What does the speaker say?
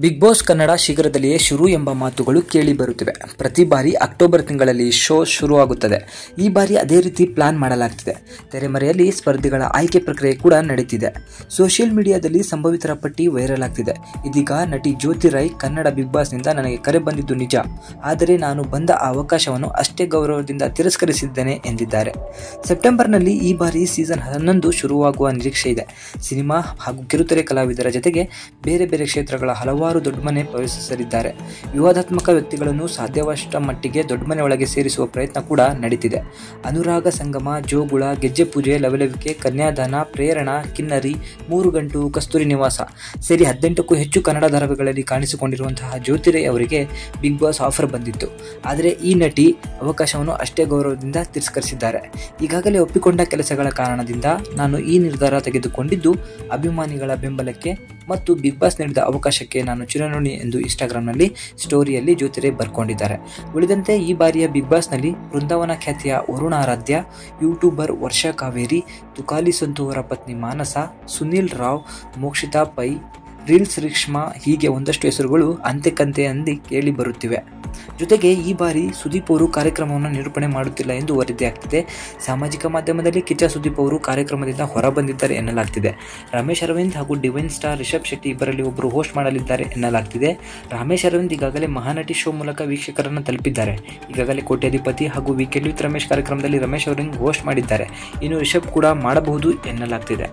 Big boss Kannada ಶೀಘ್ರದಲ್ಲಿಯೇ ಶುರು ಎಂಬ ಮಾತುಗಳು ಕೇಳಿ ಬರುತ್ತಿವೆ. ಪ್ರತಿ ಬಾರಿ ಅಕ್ಟೋಬರ್ ತಿಂಗಳಲ್ಲಿ ಶೋ ಶುರುವಾಗುತ್ತದೆ. ಈ ಬಾರಿ ಅದೇ ರೀತಿ ಪ್ಲಾನ್ ಮಾಡಲಾಗ್ತಿದೆ. ತೆರೆಮರೆಯಲ್ಲಿ ಸ್ಪರ್ಧಿಗಳ ಆಯ್ಕೆ ಪ್ರಕ್ರಿಯೆ ಕೂಡ ನಡೀತಿದೆ. ಸೋಷಿಯಲ್ ಮೀಡಿಯಾದಲ್ಲಿ ಸಂಭವಿತರ ಪಟ್ಟಿ ವೈರಲ್ ಆಗ್ತಿದೆ. ಇದೀಗ ನಟಿ ಜ್ಯೋತಿ ರೈ ಕನ್ನಡ ಬಿಗ್ ಬಾಸ್ನಿಂದ ನನಗೆ ಕರೆ ಬಂದಿದ್ದು ನಿಜ, ಆದರೆ ನಾನು ಬಂದ ಆ ಅವಕಾಶವನ್ನು ಅಷ್ಟೇ ಗೌರವದಿಂದ ತಿರಸ್ಕರಿಸಿದ್ದೇನೆ ಎಂದಿದ್ದಾರೆ. ಸೆಪ್ಟೆಂಬರ್ನಲ್ಲಿ ಈ ಬಾರಿ ಸೀಸನ್ 11 ಶುರುವಾಗುವ ನಿರೀಕ್ಷೆ ಇದೆ. ಸಿನಿಮಾ ಹಾಗೂ ಕಿರುತೆರೆ ಕಲಾವಿದರ ಜೊತೆಗೆ ಬೇರೆ ಬೇರೆ ಕ್ಷೇತ್ರಗಳ ಹಲವಾರು ದೊಡ್ಡಮನೆ ಪ್ರವೇಶಿಸಲಿದ್ದಾರೆ. ವಿವಾದಾತ್ಮಕ ವ್ಯಕ್ತಿಗಳನ್ನು ಸಾಧ್ಯವಷ್ಟ ಮಟ್ಟಿಗೆ ದೊಡ್ಡಮನೆ ಒಳಗೆ ಸೇರಿಸುವ ಪ್ರಯತ್ನ ಕೂಡ ನಡೀತಿದೆ. ಅನುರಾಗ ಸಂಗಮ, ಜೋಗುಳ, ಗೆಜ್ಜೆ ಪೂಜೆ, ಲವಲವಿಕೆ, ಕನ್ಯಾದಾನ, ಪ್ರೇರಣಾ, ಕಿನ್ನರಿ, 3 ಗಂಟು, ಕಸ್ತೂರಿ ನಿವಾಸ ಸೇರಿ 18ಕ್ಕೂ ಹೆಚ್ಚು ಕನ್ನಡ ಧಾರಾವಾಹಿಗಳಲ್ಲಿ ಕಾಣಿಸಿಕೊಂಡಿರುವಂತಹ ಜ್ಯೋತಿ ರೈ ಅವರಿಗೆ ಬಿಗ್ ಬಾಸ್ ಆಫರ್ ಬಂದಿತ್ತು. ಆದರೆ ಈ ನಟಿ ಅವಕಾಶವನ್ನು ಅಷ್ಟೇ ಗೌರವದಿಂದ ತಿರಸ್ಕರಿಸಿದ್ದಾರೆ. ಈಗಾಗಲೇ ಒಪ್ಪಿಕೊಂಡ ಕೆಲಸಗಳ ಕಾರಣದಿಂದ ನಾನು ಈ ನಿರ್ಧಾರ ತೆಗೆದುಕೊಂಡಿದ್ದು ಅಭಿಮಾನಿಗಳ ಬೆಂಬಲಕ್ಕೆ ಮತ್ತು ಬಿಗ್ ಬಾಸ್ ನೀಡಿದ ಅವಕಾಶಕ್ಕೆ ನಾನು ಚಿರಋಣಿ ಎಂದು ಇನ್ಸ್ಟಾಗ್ರಾಮ್ನಲ್ಲಿ ಸ್ಟೋರಿಯಲ್ಲಿ ಜ್ಯೋತಿ ರೈ ಬರ್ಕೊಂಡಿದ್ದಾರೆ. ಉಳಿದಂತೆ ಈ ಬಾರಿಯ ಬಿಗ್ ಬಾಸ್ನಲ್ಲಿ ಬೃಂದಾವನ ಖ್ಯಾತಿಯ ವರುಣ ಆರಾಧ್ಯ, ಯೂಟ್ಯೂಬರ್ ವರ್ಷಾ ಕಾವೇರಿ, ತುಕಾಲಿ ಸಂತು ಅವರ ಪತ್ನಿ ಮಾನಸ, ಸುನಿಲ್ ರಾವ್, ಮೋಕ್ಷಿತಾ ಪೈ, ರೀಲ್ಸ್ ರಿಕ್ಷ್ಮಾ ಹೀಗೆ ಒಂದಷ್ಟು ಹೆಸರುಗಳು ಅಂತೆ ಕಂತೆ ಅಂದಿ ಕೇಳಿ ಬರುತ್ತಿವೆ. ಜೊತೆಗೆ ಈ ಬಾರಿ ಸುದೀಪ್ ಅವರು ಕಾರ್ಯಕ್ರಮವನ್ನು ನಿರೂಪಣೆ ಮಾಡುತ್ತಿಲ್ಲ ಎಂದು ವರದಿಯಾಗ್ತಿದೆ. ಸಾಮಾಜಿಕ ಮಾಧ್ಯಮದಲ್ಲಿ ಕಿಚ್ಚ ಸುದೀಪ್ ಅವರು ಕಾರ್ಯಕ್ರಮದಿಂದ ಹೊರಬಂದಿದ್ದಾರೆ ಎನ್ನಲಾಗ್ತಿದೆ. ರಮೇಶ್ ಅರವಿಂದ್ ಹಾಗೂ ಡಿವೈನ್ ಸ್ಟಾರ್ ರಿಷಬ್ ಶೆಟ್ಟಿ ಇಬ್ಬರಲ್ಲಿ ಒಬ್ಬರು ಹೋಸ್ಟ್ ಮಾಡಲಿದ್ದಾರೆ ಎನ್ನಲಾಗ್ತಿದೆ. ರಮೇಶ್ ಅರವಿಂದ್ ಈಗಾಗಲೇ ಮಹಾನಟಿ ಶೋ ಮೂಲಕ ವೀಕ್ಷಕರನ್ನು ತಲುಪಿದ್ದಾರೆ. ಈಗಾಗಲೇ ಕೋಟ್ಯಾಧಿಪತಿ ಹಾಗೂ ವೀಕೆಂಡ್ ವಿತ್ ರಮೇಶ್ ಕಾರ್ಯಕ್ರಮದಲ್ಲಿ ರಮೇಶ್ ಅರವಿಂದ್ ಹೋಸ್ಟ್ ಮಾಡಿದ್ದಾರೆ. ಇನ್ನು ರಿಷಬ್ ಕೂಡ ಮಾಡಬಹುದು ಎನ್ನಲಾಗ್ತಿದೆ.